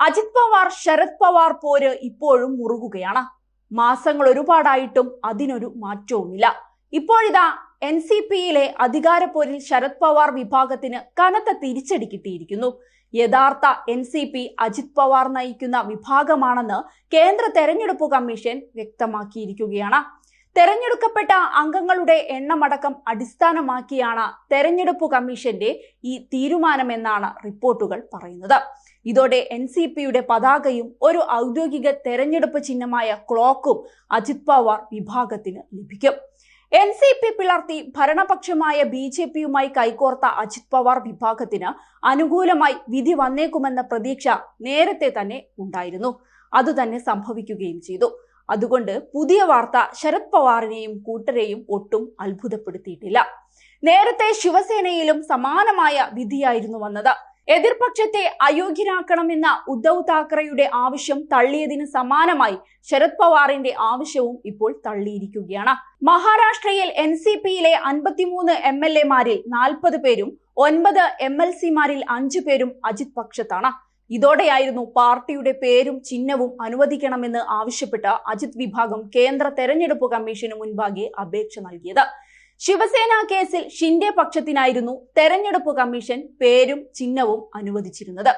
അജിത് പവാർ ശരത് പവാർ പോര് ഇപ്പോഴും മുറുകുകയാണ്. മാസങ്ങൾ ഒരുപാടായിട്ടും അതിനൊരു മാറ്റവുമില്ല. ഇപ്പോഴിതാ NCPയിലെ അധികാരപ്പോരിൽ ശരത് പവാർ വിഭാഗത്തിന് കനത്ത തിരിച്ചടി കിട്ടിയിരിക്കുന്നു. യഥാർത്ഥ NCP അജിത് പവാർ നയിക്കുന്ന വിഭാഗമാണെന്ന് കേന്ദ്ര തെരഞ്ഞെടുപ്പ് കമ്മീഷൻ വ്യക്തമാക്കിയിരിക്കുകയാണ്. തെരഞ്ഞെടുക്കപ്പെട്ട അംഗങ്ങളുടെ എണ്ണമടക്കം അടിസ്ഥാനമാക്കിയാണ് തെരഞ്ഞെടുപ്പ് കമ്മീഷന്റെ ഈ തീരുമാനമെന്നാണ് റിപ്പോർട്ടുകൾ പറയുന്നത്. ഇതോടെ NCPയുടെ പതാകയും ഒരു ഔദ്യോഗിക തെരഞ്ഞെടുപ്പ് ചിഹ്നമായ ക്ലോക്കും അജിത് പവാർ വിഭാഗത്തിന് ലഭിക്കും. NCP പിളർത്തി ഭരണപക്ഷമായ BJPയുമായി കൈകോർത്ത അജിത് പവാർ വിഭാഗത്തിന് അനുകൂലമായി വിധി വന്നേക്കുമെന്ന പ്രതീക്ഷ നേരത്തെ തന്നെ ഉണ്ടായിരുന്നു. അതുതന്നെ സംഭവിക്കുകയും ചെയ്തു. അതുകൊണ്ട് പുതിയ വാർത്ത ശരത് പവാറിനെയും കൂട്ടരെയും ഒട്ടും അത്ഭുതപ്പെടുത്തിയിട്ടില്ല. നേരത്തെ ശിവസേനയിലും സമാനമായ വിധിയായിരുന്നു വന്നത്. എതിർപക്ഷത്തെ അയോഗ്യനാക്കണമെന്ന ഉദ്ധവ് താക്കറെയുടെ ആവശ്യം തള്ളിയതിന് സമാനമായി ശരത് പവാറിന്റെ ആവശ്യവും ഇപ്പോൾ തള്ളിയിരിക്കുകയാണ്. മഹാരാഷ്ട്രയിൽ NCPയിലെ 53 MLAമാരിൽ 40 പേരും 9 MLCമാരിൽ 5 പേരും അജിത് പക്ഷത്താണ്. ഇതോടെയായിരുന്നു പാർട്ടിയുടെ പേരും ചിഹ്നവും അനുവദിക്കണമെന്ന് ആവശ്യപ്പെട്ട് അജിത് വിഭാഗം കേന്ദ്ര തെരഞ്ഞെടുപ്പ് കമ്മീഷന് മുൻപാകെ അപേക്ഷ നൽകിയത്. ശിവസേന കേസിൽ ഷിൻഡെ പക്ഷത്തിനായിരുന്നു തെരഞ്ഞെടുപ്പ് കമ്മീഷൻ പേരും ചിഹ്നവും അനുവദിച്ചിരുന്നത്.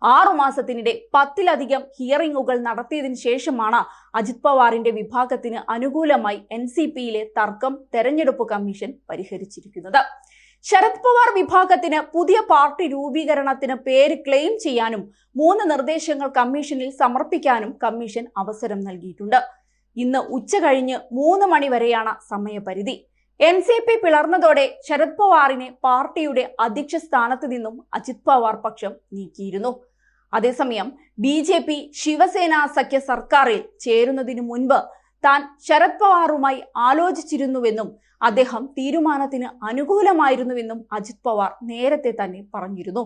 6 മാസത്തിനിടെ 10ലധികം ഹിയറിംഗുകൾ നടത്തിയതിനു ശേഷമാണ് അജിത് പവാറിന്റെ വിഭാഗത്തിന് അനുകൂലമായി NCPയിലെ തർക്കം തെരഞ്ഞെടുപ്പ് കമ്മീഷൻ പരിഹരിച്ചിരിക്കുന്നത്. ശരത് പവാർ വിഭാഗത്തിന് പുതിയ പാർട്ടി രൂപീകരണത്തിന് പേര് ക്ലെയിം ചെയ്യാനും 3 നിർദ്ദേശങ്ങൾ കമ്മീഷനിൽ സമർപ്പിക്കാനും കമ്മീഷൻ അവസരം നൽകിയിട്ടുണ്ട്. ഇന്ന് ഉച്ചകഴിഞ്ഞ് 3 മണി വരെയാണ് സമയപരിധി. NCP പിളർന്നതോടെ ശരത് പവാറിനെ പാർട്ടിയുടെ അധ്യക്ഷ സ്ഥാനത്ത് നിന്നും അജിത് പവാർ പക്ഷം നീക്കിയിരുന്നു. അതേസമയം BJP ശിവസേന സഖ്യ സർക്കാരിൽ ചേരുന്നതിനു മുൻപ് താൻ ശരത് പവാറുമായി ആലോചിച്ചിരുന്നുവെന്നും അദ്ദേഹം തീരുമാനത്തിന് അനുകൂലമായിരുന്നുവെന്നും അജിത് പവാർ നേരത്തെ തന്നെ പറഞ്ഞിരുന്നു.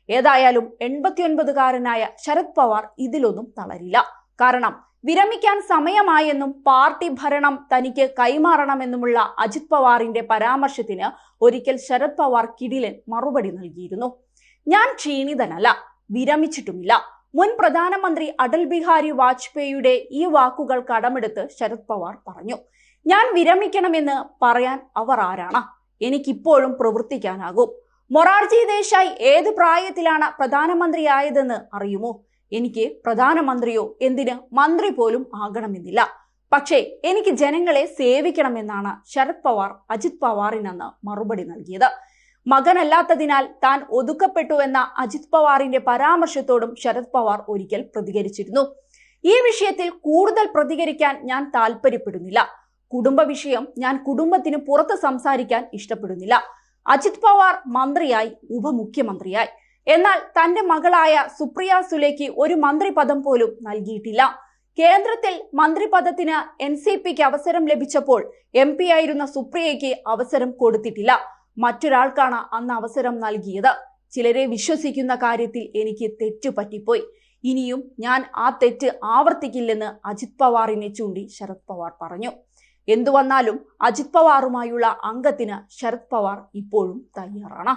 ഏതായാലും 89കാരനായ ശരത് പവാർ ഇതിലൊന്നും തളരില്ല. കാരണം വിരമിക്കാൻ സമയമായെന്നും പാർട്ടി ഭരണം തനിക്ക് കൈമാറണമെന്നുമുള്ള അജിത് പവാറിന്റെ പരാമർശത്തിന് ഒരിക്കൽ ശരത് പവാർ കിടിലൻ മറുപടി നൽകിയിരുന്നു. ഞാൻ ക്ഷീണിതനല്ല, വിരമിച്ചിട്ടുമില്ല. മുൻ പ്രധാനമന്ത്രി അടൽ ബിഹാരി വാജ്പേയിയുടെ ഈ വാക്കുകൾ കടമെടുത്ത് ശരത് പവാർ പറഞ്ഞു. ഞാൻ വിരമിക്കണമെന്ന് പറയാൻ അവർ ആരാണ്? എനിക്കിപ്പോഴും പ്രവർത്തിക്കാനാകും. മൊറാർജി ദേശായി ഏത് പ്രായത്തിലാണ് പ്രധാനമന്ത്രിയായതെന്ന് അറിയുമോ? എനിക്ക് പ്രധാനമന്ത്രിയോ എന്തിന് മന്ത്രി പോലും ആകണമെന്നില്ല. പക്ഷേ എനിക്ക് ജനങ്ങളെ സേവിക്കണമെന്നാണ് ശരത് പവാർ അജിത് പവാറിനെന്ന് മറുപടി നൽകിയത്. മകനല്ലാത്തതിനാൽ താൻ ഒതുക്കപ്പെട്ടുവെന്ന അജിത് പവാറിന്റെ പരാമർശത്തോടും ശരത് പവാർ ഒരിക്കൽ പ്രതികരിച്ചിരുന്നു. ഈ വിഷയത്തിൽ കൂടുതൽ പ്രതികരിക്കാൻ ഞാൻ താല്പര്യപ്പെടുന്നില്ല. കുടുംബ വിഷയം ഞാൻ കുടുംബത്തിന് പുറത്ത് സംസാരിക്കാൻ ഇഷ്ടപ്പെടുന്നില്ല. അജിത് പവാർ മന്ത്രിയായി, ഉപമുഖ്യമന്ത്രിയായി. എന്നാൽ തന്റെ മകളായ സുപ്രിയ സുലെക്ക് ഒരു മന്ത്രി പദം പോലും നൽകിയിട്ടില്ല. കേന്ദ്രത്തിൽ മന്ത്രിപദത്തിന് NCPക്ക് അവസരം ലഭിച്ചപ്പോൾ MP ആയിരുന്ന സുപ്രിയയ്ക്ക് അവസരം കൊടുത്തിട്ടില്ല. മറ്റൊരാൾക്കാണ് അന്ന് അവസരം നൽകിയത്. ചിലരെ വിശ്വസിക്കുന്ന കാര്യത്തിൽ എനിക്ക് തെറ്റു പറ്റിപ്പോയി. ഇനിയും ഞാൻ ആ തെറ്റ് ആവർത്തിക്കില്ലെന്ന് അജിത് പവാറിനെ ചൂണ്ടി ശരത് പവാർ പറഞ്ഞു. എന്തു വന്നാലും അജിത് പവാറുമായുള്ള അംഗത്തിന് ശരത് പവാർ ഇപ്പോഴും തയ്യാറാണ്.